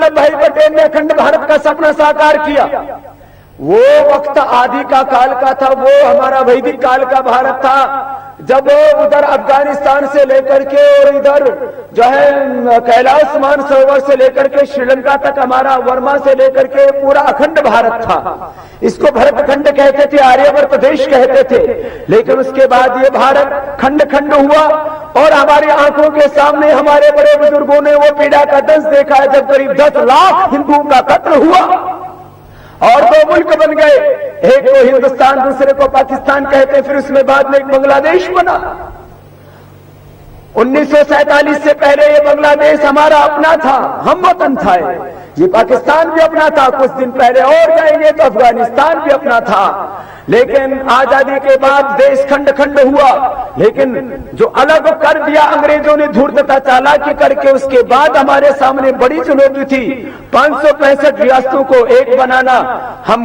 वल्लभ भाई पटेल ने अखंड भारत का सपना साकार किया, वो वक्त आदि का काल का था, वो हमारा वैदिक काल का भारत था, जब उधर अफगानिस्तान से लेकर के और इधर जो है कैलाश मानसरोवर से लेकर के श्रीलंका तक हमारा वर्मा से लेकर के पूरा अखंड भारत था। इसको भरत खंड कहते थे, आर्यवर्त देश कहते थे। लेकिन उसके बाद ये भारत खंड खंड हुआ और हमारी आंखों के सामने हमारे बड़े बुजुर्गों ने वो पीड़ा का दंश देखा है, जब करीब 10 लाख हिंदुओं का कत्ल हुआ और 2 मुल्क बन गए, एक को हिंदुस्तान दूसरे को पाकिस्तान कहते, फिर उसमें बाद में एक बांग्लादेश बना। 1947 से पहले ये बांग्लादेश हमारा अपना था, हम वतन था। ये पाकिस्तान भी अपना था, कुछ दिन पहले और जाएंगे तो अफगानिस्तान भी अपना था। लेकिन आजादी के बाद देश खंड खंड हुआ, लेकिन जो अलग कर दिया अंग्रेजों ने धूर्तता चालाकी करके, उसके बाद हमारे सामने बड़ी चुनौती थी 565 रियासतों को एक बनाना। हम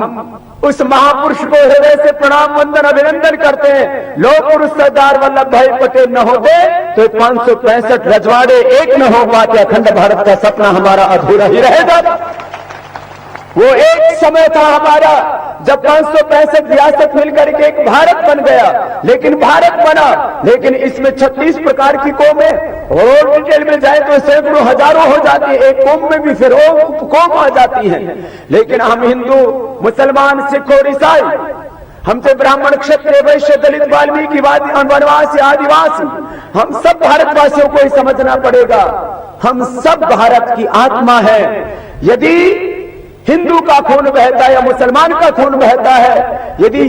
उस महापुरुष को हृदय से प्रणाम वंदन अभिनंदन करते हैं। लोग पुरुष सरदार वल्लभ भाई पटेल न होते तो 565 रजवाड़े एक न हो पाते, अखंड भारत का सपना हमारा अधूरा ही रहेगा। वो एक समय था हमारा जब 565 रियासत मिलकर के एक भारत बन गया, लेकिन भारत बना, लेकिन इसमें 36 प्रकार की कौमें, और डिटेल में जाए तो सैकड़ों हजारों हो जाती है, एक कौम में भी फिर कौम आ जाती है। लेकिन हम हिंदू, मुसलमान, सिख और ईसाई, हमसे ब्राह्मण, क्षत्रिय, वैश्य, दलित, वाल्मीकि, वनवासी, आदिवासी, हम सब भारतवासियों को ही समझना पड़ेगा, हम सब भारत की आत्मा है। यदि हिंदू का खून बहता है या मुसलमान का खून बहता है, यदि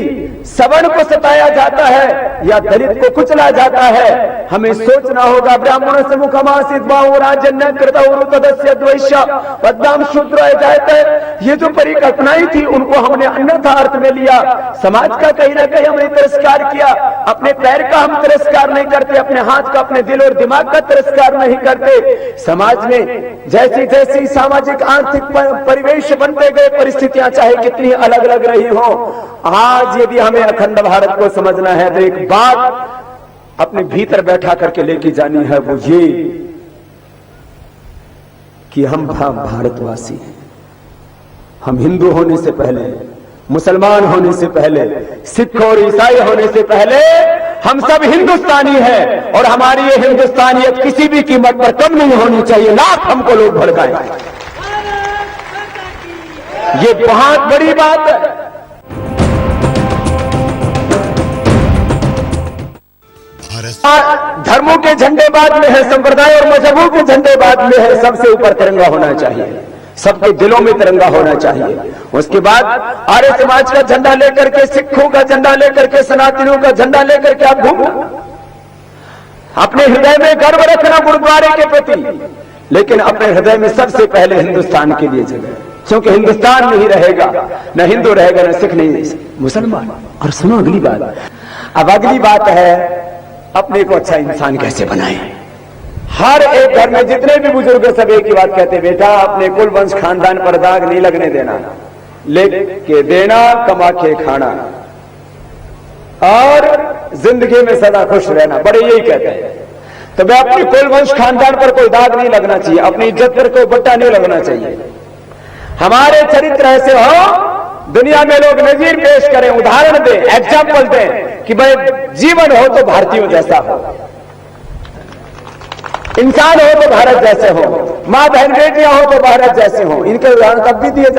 सवर्ण को सताया जाता है या दलित को कुचला जाता है, हमें सोचना होगा। ब्राह्मण से मुखमासित बाहुराजन्य कृतस्य द्वैश्य पद्माम शूद्र जाते, ये जो परिकल्पनाएं थी उनको हमने अन्यथा अर्थ में लिया। समाज का कहीं ना कहीं हमने तिरस्कार किया। अपने पैर का हम तिरस्कार नहीं करते, अपने हाथ का, अपने दिल और दिमाग का तिरस्कार नहीं करते। समाज में जैसी जैसी सामाजिक आर्थिक परिवेश बनते गए, परिस्थितियां चाहे कितनी अलग अलग रही हो, आज यदि हमें अखंड भारत को समझना है तो एक बात अपने भीतर बैठा करके लेके जानी है, वो ये कि हम भारतवासी हैं। हम हिंदू होने से पहले, मुसलमान होने से पहले, सिख और ईसाई होने से पहले हम सब हिंदुस्तानी हैं, और हमारी ये हिंदुस्तानियत किसी भी कीमत पर कम नहीं होनी चाहिए। लाख हमको लोग भड़काए, ये बहुत बड़ी बात है। धर्मों के झंडे बाद में है, संप्रदाय और मजहबों के झंडे बाद में है, सबसे ऊपर तिरंगा होना चाहिए, सबके दिलों में तिरंगा होना चाहिए। उसके बाद आर्य समाज का झंडा लेकर के, सिखों का झंडा लेकर के, सनातनियों का झंडा लेकर के आप घूमना, अपने हृदय में गर्व रखना गुरुद्वारे के प्रति, लेकिन अपने हृदय में सबसे पहले हिंदुस्तान के लिए जगह, क्योंकि हिंदुस्तान नहीं रहेगा, न हिंदू रहेगा, न सिख, नहीं मुसलमान। और सुनो अगली बात, अब अगली बात है अपने को अच्छा इंसान कैसे बनाए। हर एक घर में जितने भी बुजुर्ग सब एक ही बात कहते, बेटा अपने कुल वंश खानदान पर दाग नहीं लगने देना, लेके देना, कमा के खाना, और जिंदगी में सदा खुश रहना, बड़े यही कहते हैं। तो मैं अपने कुल वंश खानदान पर कोई दाग नहीं लगना चाहिए, अपनी इज्जत पर कोई बट्टा नहीं लगना चाहिए। हमारे चरित्र ऐसे हो, दुनिया में लोग नजीर पेश करें, उदाहरण दें, एग्जाम्पल दें कि भाई जीवन हो तो भारतीयों जैसा हो, इंसान हो तो भारत जैसे हो, मां बहन बेटियां हो तो भारत जैसे हो। इनके उदाहरण तब भी दिए